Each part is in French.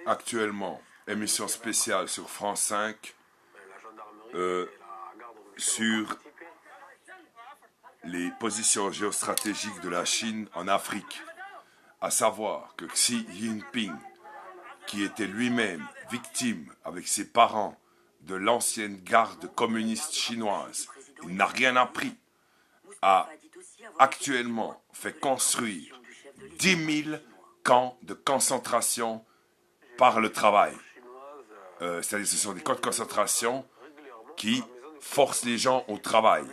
Actuellement, émission spéciale sur France 5 sur les positions géostratégiques de la Chine en Afrique. À savoir que Xi Jinping, qui était lui-même victime avec ses parents de l'ancienne garde communiste chinoise, il n'a rien appris, a actuellement fait construire 10 000 camps de concentration par le travail. C'est-à-dire que ce sont des camps de concentration qui forcent les gens au travail,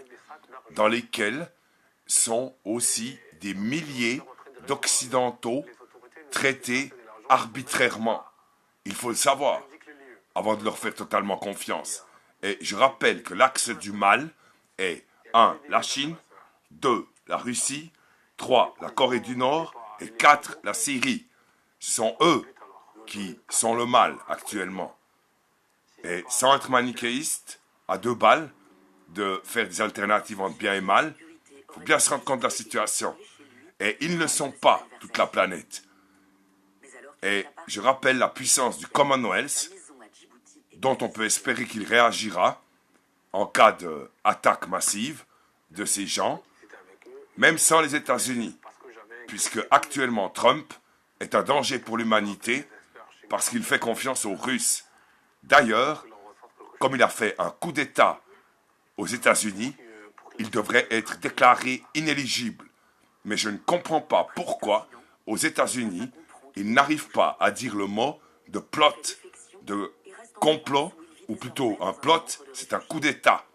dans lesquels sont aussi des milliers d'Occidentaux traités arbitrairement. Il faut le savoir, avant de leur faire totalement confiance. Et je rappelle que l'axe du mal est 1. La Chine, 2. La Russie, 3. La Corée du Nord et 4. La Syrie. Ce sont eux qui sont le mal actuellement. Et sans être manichéiste, à deux balles, de faire des alternatives entre bien et mal, il faut bien se rendre compte de la situation. Et ils ne sont pas toute la planète. Et je rappelle la puissance du Commonwealth, dont on peut espérer qu'il réagira en cas d'attaque massive de ces gens, même sans les États-Unis, puisque actuellement Trump est un danger pour l'humanité parce qu'il fait confiance aux Russes. D'ailleurs, comme il a fait un coup d'État aux États-Unis, il devrait être déclaré inéligible. Mais je ne comprends pas pourquoi, aux États-Unis, il n'arrive pas à dire le mot de plot, de complot, ou plutôt un plot, c'est un coup d'État.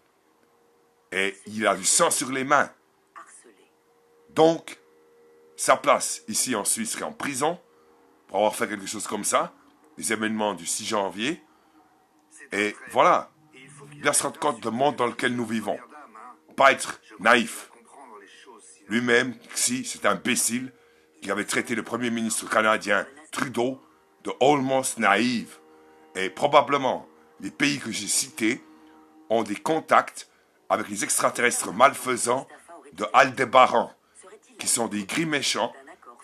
Et il a du sang sur les mains. Donc, sa place ici en Suisse serait en prison, pour avoir fait quelque chose comme ça, les événements du 6 janvier. Et voilà, bien se rendre compte du monde dans lequel nous vivons. Pas être naïf. Lui-même, si c'est un imbécile qui avait traité le premier ministre canadien Trudeau de almost naïve. Et probablement, les pays que j'ai cités ont des contacts avec les extraterrestres malfaisants de Aldébaran, qui sont des gris méchants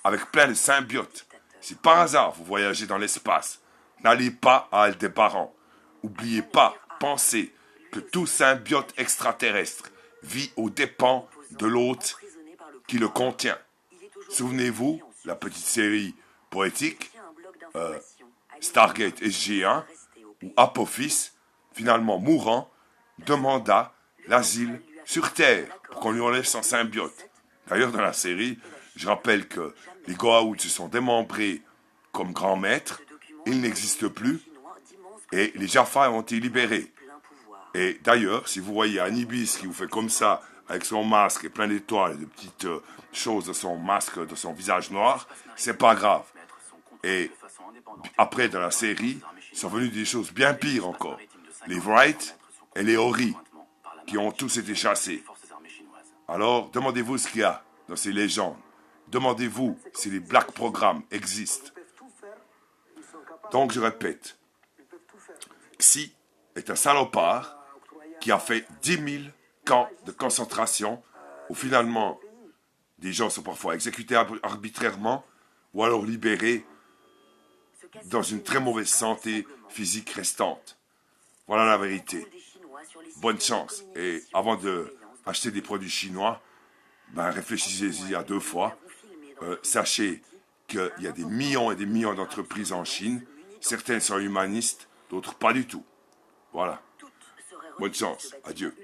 avec plein de symbiotes. Si par hasard vous voyagez dans l'espace, n'allez pas à Aldébaran. N'oubliez pas, pensez que tout symbiote extraterrestre vit aux dépens de l'hôte qui le contient. Souvenez-vous, la petite série poétique, Stargate SG-1, où Apophis, finalement mourant, demanda l'asile sur Terre pour qu'on lui enlève son symbiote. D'ailleurs, dans la série, je rappelle que les Goa'uld se sont démembrés comme grands maîtres, ils n'existent plus, et les Jaffa ont été libérés. Et d'ailleurs, si vous voyez Anubis qui vous fait comme ça, avec son masque et plein d'étoiles, de petites choses de son masque, de son visage noir, c'est pas grave. Et après, dans la série, sont venues des choses bien pires encore. Les Wright et les Ori, qui ont tous été chassés. Alors, demandez-vous ce qu'il y a dans ces légendes. Demandez-vous si les Black Programs existent. Donc, je répète, Xi est un salopard qui a fait 10 000 camps de concentration où finalement des gens sont parfois exécutés arbitrairement ou alors libérés dans une très mauvaise santé physique restante. Voilà la vérité. Bonne chance. Et avant d'acheter des produits chinois, réfléchissez-y à deux fois. Sachez qu'il y a des millions et des millions d'entreprises en Chine. Certaines sont humanistes, d'autres pas du tout. Voilà. Bonne chance. Adieu.